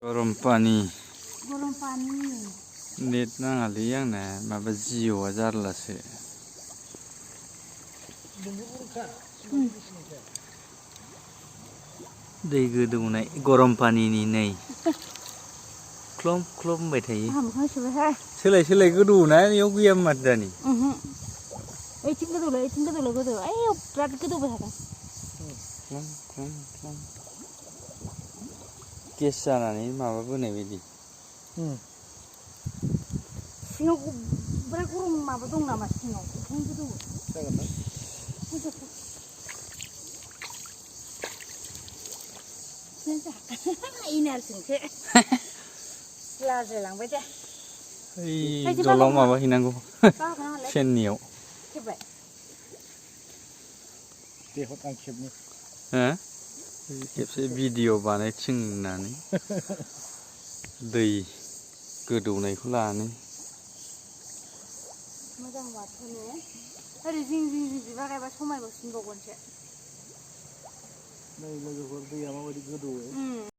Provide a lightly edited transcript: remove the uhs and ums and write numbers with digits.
गरम पानी गरम पानी नेट नाङालै आंना माबा जिअ'आ जारलासो दै गोदौनाय गरम पानिनि नै ख्लम ख्लम होनबाय थायो सोलाय सोलाय गोदौना बेयाव गैया माथो दानि ओइथिं गोदौलाय गोदौ ओइ बिराद गोदौबाय थादों ख्लम ख्लम ख्लम गेस जानानै माबाबोनाय बायदि सिङाव बिराद गरम माबा दं नामा सिङाव ओंखायनो गोदौवो जागोन ना इनारजोंसो लाजिलांबाय दे ओइ दलाव माबा हैनांगौ फेननियाव देहर आं खेबनि हो खेबसे भिडिअ' बानायथिंनानै दै गोदौनायखौ लानो मोजां माथो ने ओरै जिं जिं बिबार गायबा समायबावसिनबावगोनसो नै लोगोफोर दैया माबायदि गोदौवो